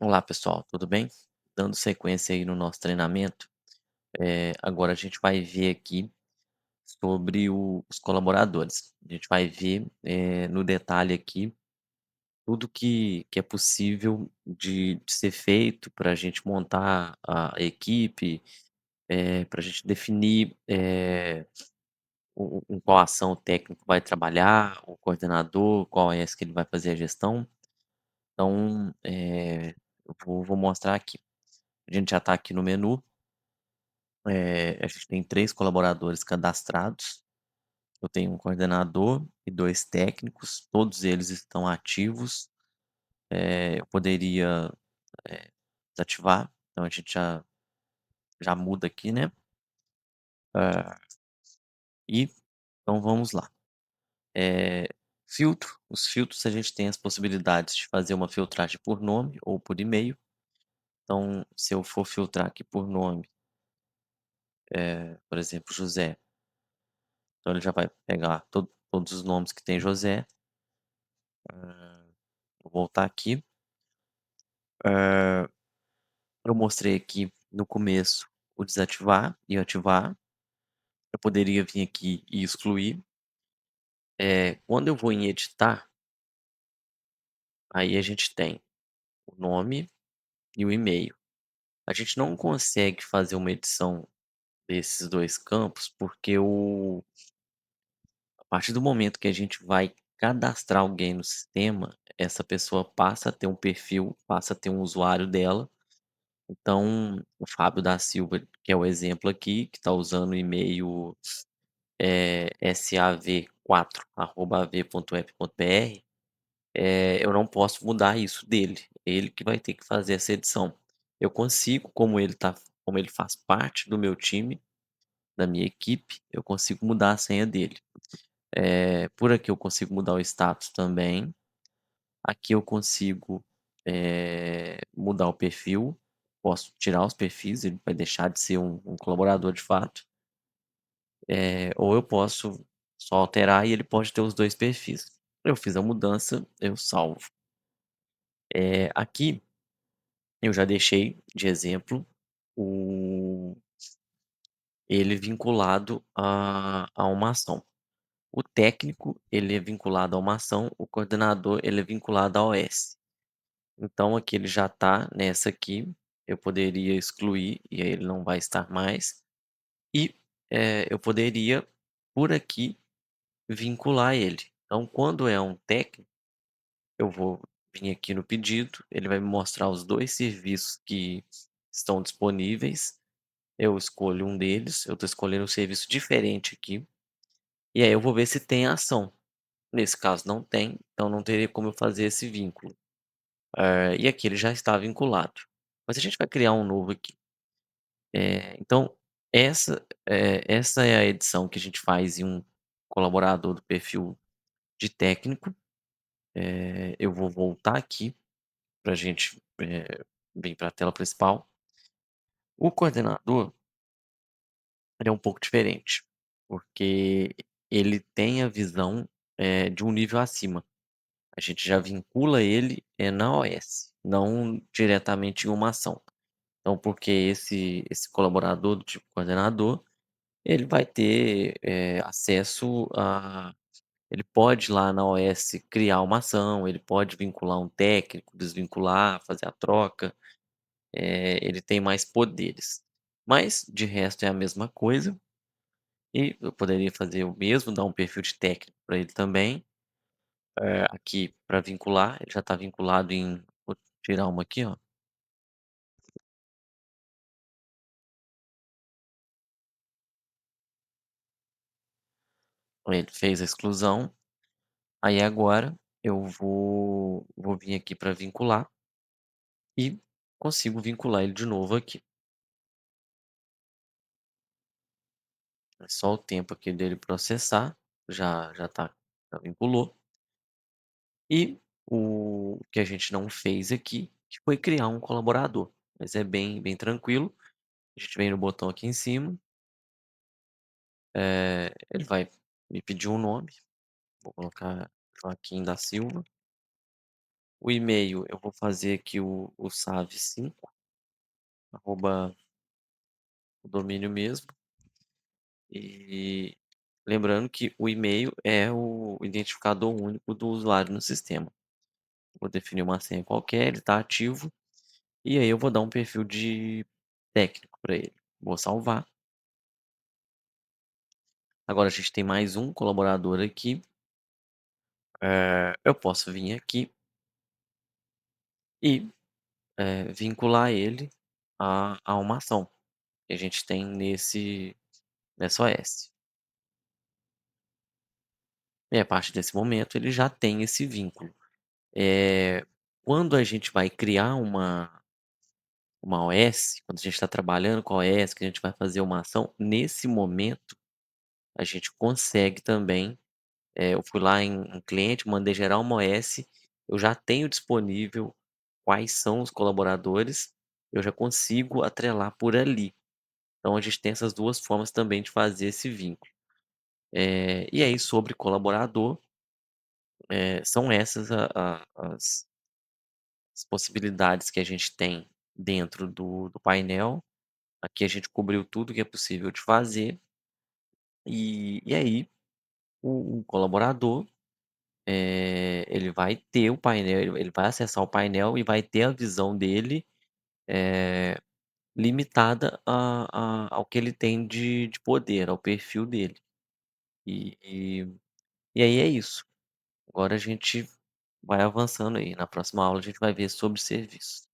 Olá pessoal, tudo bem? Dando sequência aí no nosso treinamento, agora a gente vai ver aqui sobre os colaboradores. A gente vai ver no detalhe aqui tudo que é possível de ser feito para a gente montar a equipe, para a gente definir em qual ação o técnico vai trabalhar, o coordenador, qual é essa que ele vai fazer a gestão. Então, eu vou mostrar aqui. A gente já está aqui no menu. A gente tem 3 colaboradores cadastrados. Eu tenho um coordenador e 2 técnicos, todos eles estão ativos. Eu poderia, eh, desativar, então a gente já muda aqui, né. Hã, e então vamos lá. Eh, os filtros a gente tem as possibilidades de fazer uma filtragem por nome ou por e-mail. Então, se eu for filtrar aqui por nome, por exemplo, José, então ele já vai pegar todos os nomes que tem José. Vou voltar aqui. Hã, eu mostrei aqui no começo o desativar e o ativar. Eu poderia vir aqui e excluir. Quando eu vou em editar, aí a gente tem o nome e o e-mail. A gente não consegue fazer uma edição desses 2 campos, porque a partir do momento que a gente vai cadastrar alguém no sistema, essa pessoa passa a ter um perfil, passa a ter um usuário dela. Então, o Fábio da Silva, que é o exemplo aqui, que está usando o e-mail, sav4@av.web.br, eu não posso mudar isso dele, ele que vai ter que fazer essa edição. Eu consigo, como ele faz parte do meu time, da minha equipe, eu consigo mudar a senha dele. Por aqui eu consigo mudar o status também, aqui eu consigo, mudar o perfil, posso tirar os perfis, ele vai deixar de ser um colaborador de fato. Ou eu posso só alterar e ele pode ter os 2 perfis. Eu fiz a mudança, eu salvo. Aqui eu já deixei de exemplo o ele vinculado a uma ação. O técnico, ele é vinculado a uma ação, o coordenador, ele é vinculado à OS. Então aqui ele já está nessa aqui, eu poderia excluir e aí ele não vai estar mais. E, eu poderia, por aqui, vincular ele. Então, quando é um técnico, eu vou vir aqui no pedido, ele vai me mostrar os 2 serviços que estão disponíveis. Eu escolho um deles, eu estou escolhendo um serviço diferente aqui, e aí eu vou ver se tem ação. Nesse caso não tem, então não teria como eu fazer esse vínculo. E aqui ele já está vinculado. Mas a gente vai criar um novo aqui. Então essa é a edição que a gente faz em um colaborador do perfil de técnico. Eu vou voltar aqui para a gente, vir para a tela principal. O coordenador, ele é um pouco diferente, porque ele tem a visão, de um nível acima. A gente já vincula ele, na OS, não diretamente em uma ação. Então, porque esse colaborador do tipo coordenador, ele vai ter, acesso a ele pode lá na OS criar uma ação, ele pode vincular um técnico, desvincular, fazer a troca. Ele tem mais poderes. Mas, de resto, é a mesma coisa, e eu poderia fazer o mesmo, dar um perfil de técnico para ele também. Aqui para vincular, ele já está vinculado em vou tirar uma aqui, ó. Ele fez a exclusão, aí agora eu vou vir aqui para vincular e consigo vincular ele de novo aqui. É só o tempo aqui dele processar, já tá, já vinculou. E o que a gente não fez aqui, que foi criar um colaborador, mas é bem tranquilo. A gente vem no botão aqui em cima, ele vai me pedir um nome, vou colocar Joaquim da Silva. O e-mail eu vou fazer aqui o save5, arroba o domínio mesmo, e lembrando que o e-mail é o identificador único do usuário no sistema. Vou definir uma senha qualquer, ele está ativo, e aí eu vou dar um perfil de técnico para ele. Vou salvar. Agora a gente tem mais um colaborador aqui. Eu posso vir aqui e, vincular ele a uma ação que a gente tem nessa OS. E a partir desse momento ele já tem esse vínculo. Quando a gente vai criar uma OS, quando a gente está trabalhando com a OS, que a gente vai fazer uma ação, nesse momento a gente consegue também, eu fui lá em cliente, mandei gerar uma OS, eu já tenho disponível quais são os colaboradores, eu já consigo atrelar por ali. Então a gente tem essas 2 formas também de fazer esse vínculo. E aí sobre colaborador, são essas as possibilidades que a gente tem dentro do painel. Aqui a gente cobriu tudo que é possível de fazer, e aí o colaborador, ele vai ter o painel, ele vai acessar o painel e vai ter a visão dele, eh, limitada ao que ele tem de poder, ao perfil dele. E e e aí é isso. Agora a gente vai avançando aí, na próxima aula a gente vai ver sobre serviços.